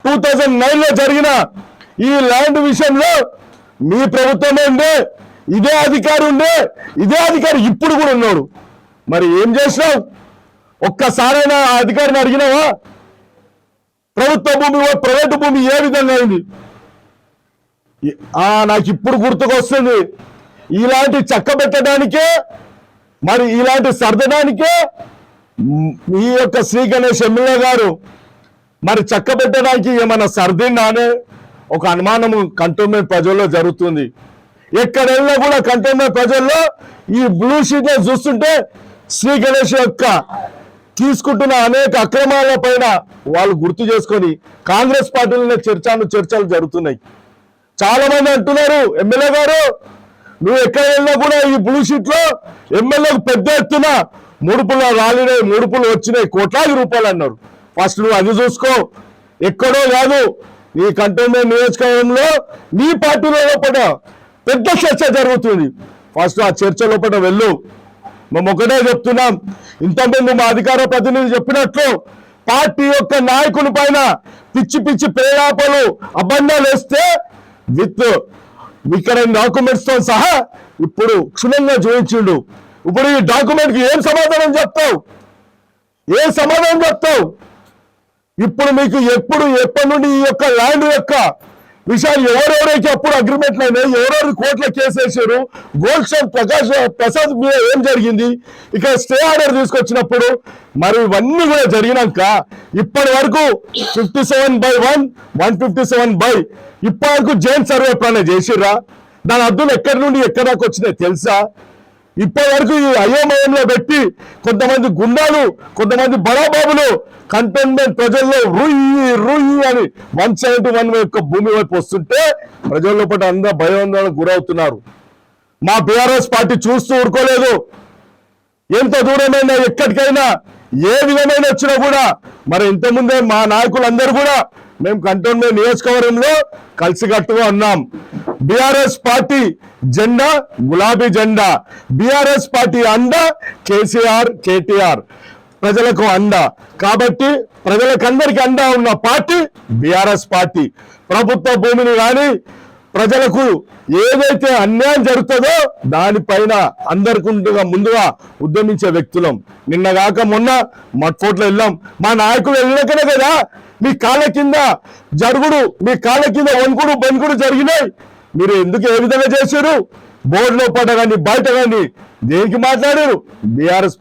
2009లో జరిగిన ఈ ల్యాండ్ విషయంలో మీ ప్రభుత్వమే ఉండే, ఇదే అధికారి ఉండే, ఇదే అధికారి ఇప్పుడు కూడా ఉన్నాడు. మరి ఏం చేసినావు? ఒక్కసారైనా ఆ అధికారిని అడిగినావా? ప్రభుత్వ భూమి ప్రైవేటు భూమి ఏ విధంగా అయింది? నాకు ఇప్పుడు గుర్తుకొస్తుంది, ఇలాంటి చక్క పెట్టడానికే, మరి ఇలాంటి సర్దడానికే ఈ యొక్క శ్రీ గణేష్ ఎమ్మెల్యే గారు మరి చక్క పెట్టడానికి ఏమన్నా సర్దిండా అనే ఒక అనుమానము కంటోన్మెంట్ ప్రజల్లో జరుగుతుంది. ఎక్కడ వెళ్ళినా కూడా కంటోన్మెంట్ ప్రజల్లో ఈ బ్లూ షీట్ చూస్తుంటే శ్రీ గణేష్ యొక్క తీసుకుంటున్న అనేక అక్రమాల పైన వాళ్ళు గుర్తు చేసుకొని కాంగ్రెస్ పార్టీలోనే చర్చలు జరుగుతున్నాయి. చాలా మంది అంటున్నారు, ఎమ్మెల్యే గారు నువ్వు ఎక్కడ వెళ్ళినా కూడా ఈ బ్లూ షీట్ లో ఎమ్మెల్యేకు పెద్ద ఎత్తున ముడుపులు రాలినాయి, ముడుపులు వచ్చినాయి, కోట్లాది రూపాయలు అన్నారు. ఫస్ట్ నువ్వు అది చూసుకో. ఎక్కడో కాదు, నీ కంటోన్మెంట్ నియోజకవర్గంలో నీ పార్టీలో లోపల పెద్ద చర్చ జరుగుతుంది. ఫస్ట్ ఆ చర్చ లోపల వెళ్ళు. మేము ఒకటే చెప్తున్నాం, ఇంతకుముందు మా అధికార ప్రతినిధి చెప్పినట్లు పార్టీ యొక్క నాయకుల పైన పిచ్చి పిచ్చి ప్రేరేపణలు అబద్ధాలు వేస్తే విత్ ఇక్కడ డాక్యుమెంట్స్ తో సహా ఇప్పుడు క్షుణ్ణంగా చూపించిండు. ఇప్పుడు ఈ డాక్యుమెంట్ కి ఏం సమాధానం చెప్తావు? ఇప్పుడు మీకు ఎప్పటి నుండి ఈ యొక్క ల్యాండ్ యొక్క విషయాలు ఎవరెవరైతే అప్పుడు అగ్రిమెంట్లు అయినాయి, ఎవరెవరు కోర్టులో కేసు వేసారు, గోల్డ్ స్టాంప్ ప్రసాద్ మీద ఏం జరిగింది, ఇక్కడ స్టే ఆర్డర్ తీసుకొచ్చినప్పుడు మరి ఇవన్నీ కూడా జరిగినాక ఇప్పటి వరకు 57/1, 157 ఇప్పటి వరకు జైన్ సర్వే ప్లాన్ చేసిర్రా? దాని అద్దులు ఎక్కడి నుండి ఎక్కడి దాకా వచ్చినాయి తెలుసా? ఇప్పటి వరకు ఈ అయోమయంలో పెట్టి కొంతమంది గుండాలు, కొంతమంది బడాబాబులు కంటోన్మెంట్ ప్రజల్లో రుయ్యి అని 171 యొక్క భూమి వైపు వస్తుంటే ప్రజల లోపల అందరూ భయాందోళనకు గురవుతున్నారు. మా బీఆర్ఎస్ పార్టీ చూస్తూ ఊరుకోలేదు. ఎంత దూరమైనా ఎక్కడికైనా ఏ విధమైన వచ్చినా కూడా మరి ఇంతకుముందే మా నాయకులందరూ కూడా మేము కంటోన్మెంట్ నియోజకవర్గంలో కలిసికట్టుగా ఉన్నాం. బీఆర్ఎస్ పార్టీ జెండా గులాబీ జెండా, బీఆర్ఎస్ పార్టీ అండ కేసీఆర్ కేటీఆర్, ప్రజలకు అండ. కాబట్టి ప్రజలకందరికీ అండ ఉన్న పార్టీ బీఆర్ఎస్ పార్టీ. ప్రభుత్వ భూమిని కానీ ప్రజలకు ఏదైతే అన్యాయం జరుగుతుందో దానిపైన అందరికీ ముందుగా ఉద్యమించే వ్యక్తులం. నిన్నగాక మొన్న మట్ఫోట్లో వెళ్ళాం. మా నాయకులు వెళ్ళినాకనే కదా మీ కాళ్ళ కింద జరుగుడు, మీ కాళ్ళ కింద వణుకుడు బెనుకుడు జరిగినాయి. మీరు ఎందుకు ఏ విధంగా చేశారు? బోర్డులో పడ్డ కానీ బయట కానీ దేనికి మాట్లాడారు? బీఆర్ఎస్